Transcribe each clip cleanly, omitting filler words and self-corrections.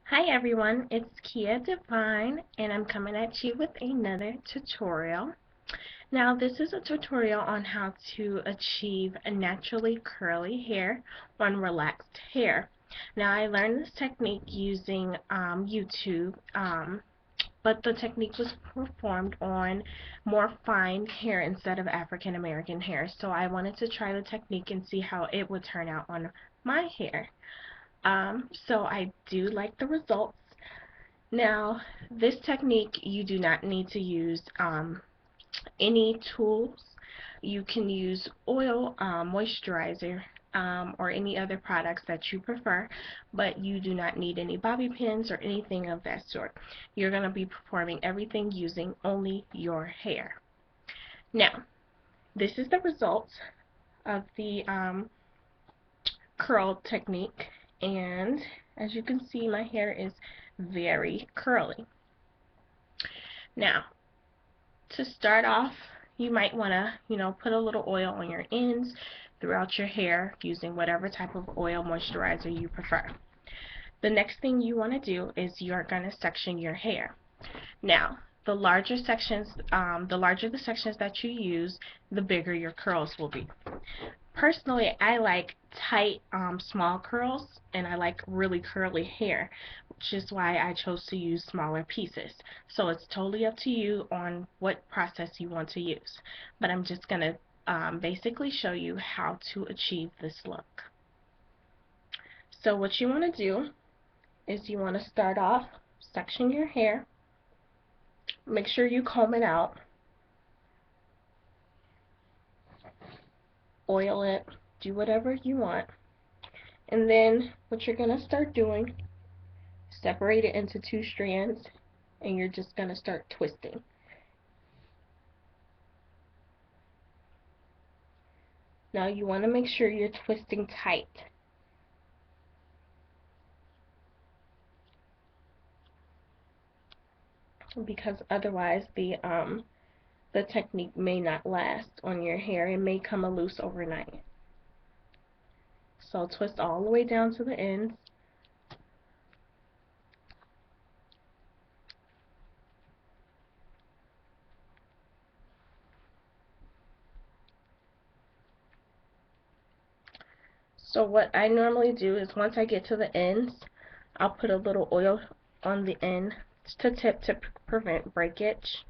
Hi everyone, it's Kia Divine and I'm coming at you with another tutorial. Now this is a tutorial on how to achieve a naturally curly hair on relaxed hair. Now I learned this technique using YouTube, but the technique was performed on more fine hair instead of African American hair. So I wanted to try the technique and see how it would turn out on my hair. So I do like the results. Now, this technique, you do not need to use any tools. You can use oil, moisturizer, or any other products that you prefer, but you do not need any bobby pins or anything of that sort. You're going to be performing everything using only your hair. Now, this is the results of the curl technique, and as you can see, my hair is very curly. Now, to start off, you might want to, put a little oil on your ends throughout your hair using whatever type of oil moisturizer you prefer. The next thing you want to do is you're going to section your hair. Now, the larger the sections that you use, the bigger your curls will be. Personally, I like tight, small curls, and I like really curly hair, which is why I chose to use smaller pieces. So it's totally up to you on what process you want to use. But I'm just going to basically show you how to achieve this look. So what you want to do is you want to start off section your hair. Make sure you comb it out. Oil it, do whatever you want, and then what you're going to start doing, separate it into two strands, and you're just going to start twisting. Now you want to make sure you're twisting tight. Because otherwise the technique may not last on your hair. It may come loose overnight. So twist all the way down to the ends. So what I normally do is once I get to the ends, I'll put a little oil on the end to prevent breakage.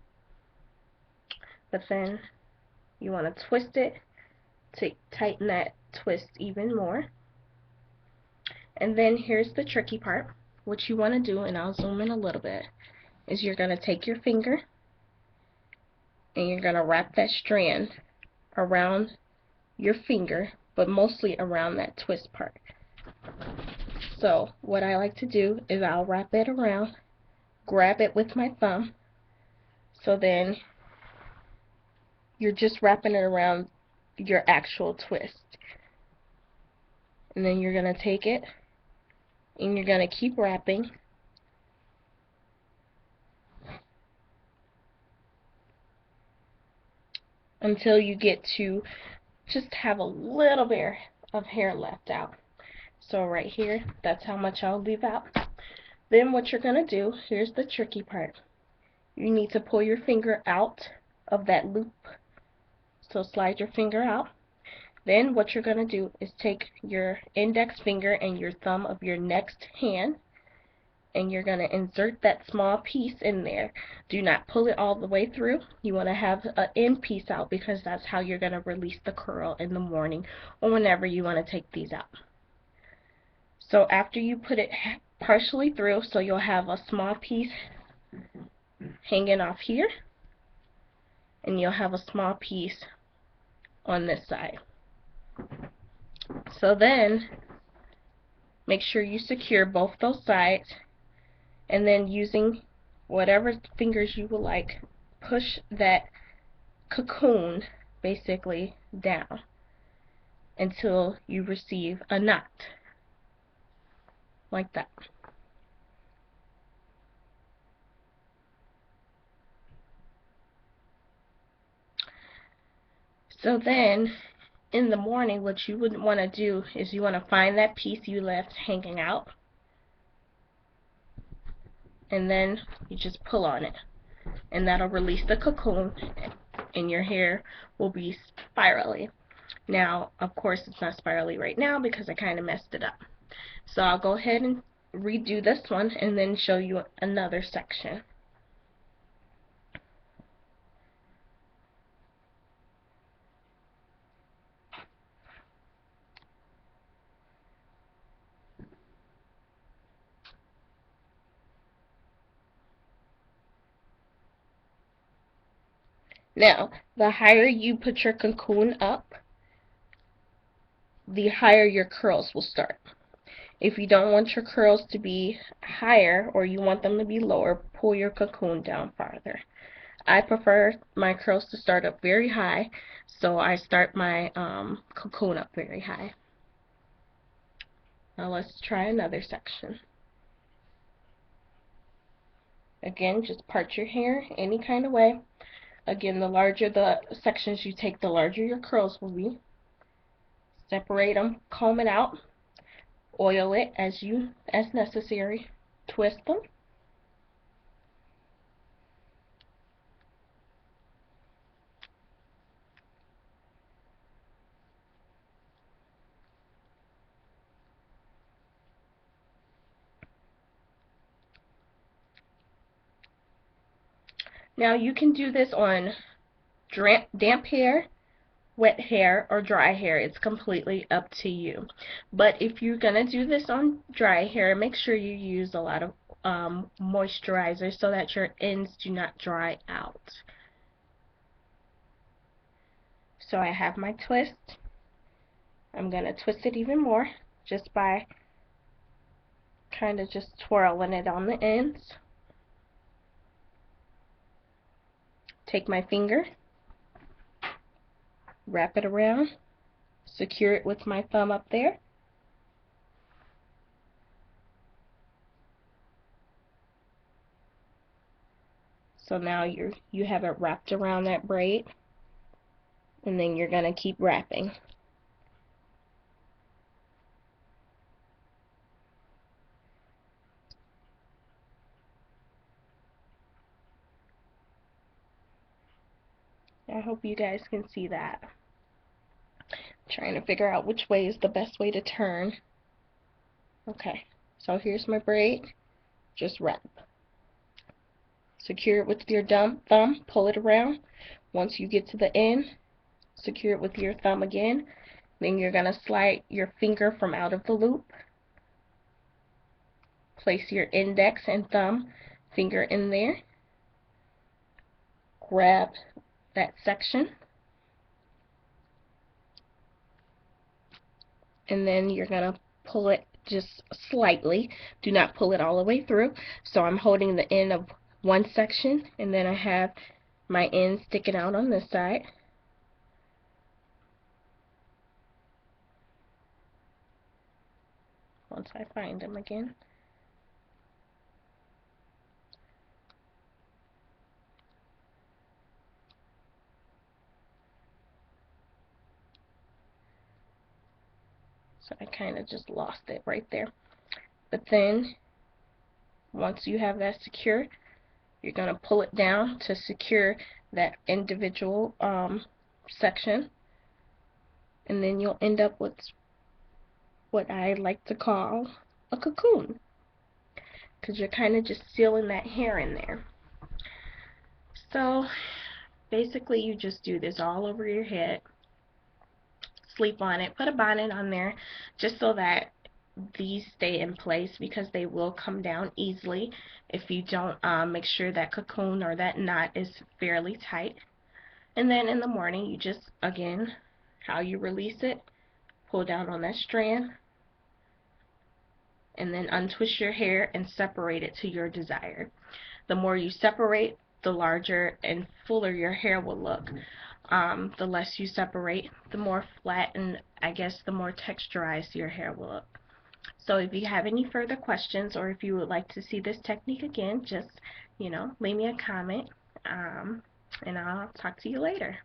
But then you want to twist it to tighten that twist even more. And then here's the tricky part. What you want to do, and I'll zoom in a little bit, is you're going to take your finger and you're going to wrap that strand around your finger, but mostly around that twist part. So what I like to do is I'll wrap it around, grab it with my thumb, so then you're just wrapping it around your actual twist. And then you're going to take it and you're going to keep wrapping until you get to just have a little bit of hair left out. So right here, that's how much I'll leave out. Then what you're going to do, here's the tricky part. You need to pull your finger out of that loop. So slide your finger out. Then what you're going to do is take your index finger and your thumb of your next hand, and you're going to insert that small piece in there. Do not pull it all the way through. You want to have an end piece out because that's how you're going to release the curl in the morning or whenever you want to take these out. So after you put it partially through, so you'll have a small piece hanging off here, and you'll have a small piece on this side. So then make sure you secure both those sides, and then using whatever fingers you would like, push that cocoon basically down until you receive a knot like that. So then in the morning, what you would want to do is you want to find that piece you left hanging out, and then you just pull on it, and that'll release the cocoon, and your hair will be spirally. Now, of course, it's not spirally right now because I kind of messed it up. So I'll go ahead and redo this one and then show you another section. Now, the higher you put your cocoon up, the higher your curls will start. If you don't want your curls to be higher or you want them to be lower, pull your cocoon down farther. I prefer my curls to start up very high, so I start my cocoon up very high. Now let's try another section. Again, just part your hair any kind of way. Again, the larger the sections you take, the larger your curls will be. Separate them, comb it out, oil it as necessary, twist them. Now you can do this on damp hair, wet hair, or dry hair. It's completely up to you. But if you're going to do this on dry hair, make sure you use a lot of moisturizer so that your ends do not dry out. So I have my twist. I'm going to twist it even more just by kind of just twirling it on the ends. Take my finger, wrap it around, secure it with my thumb up there. So now you have it wrapped around that braid, and then you're going to keep wrapping. I hope you guys can see that. I'm trying to figure out which way is the best way to turn. Okay, so here's my braid. Just wrap. Secure it with your thumb, pull it around. Once you get to the end, secure it with your thumb again. Then you're going to slide your finger from out of the loop. Place your index and thumb finger in there. Grab that section. And then you're going to pull it just slightly. Do not pull it all the way through. So I'm holding the end of one section, and then I have my end sticking out on this side. Once I find them again. So I kind of just lost it right there. But then, once you have that secure, you're going to pull it down to secure that individual section. And then you'll end up with what I like to call a cocoon. Because you're kind of just sealing that hair in there. So, basically you just do this all over your head. Sleep on it, put a bonnet on there just so that these stay in place, because they will come down easily if you don't make sure that cocoon or that knot is fairly tight. And then in the morning you just, again, how you release it, pull down on that strand and then untwist your hair and separate it to your desire. The more you separate, the larger and fuller your hair will look. The less you separate, the more flat and I guess the more texturized your hair will look. So if you have any further questions, or if you would like to see this technique again, just, leave me a comment, and I'll talk to you later.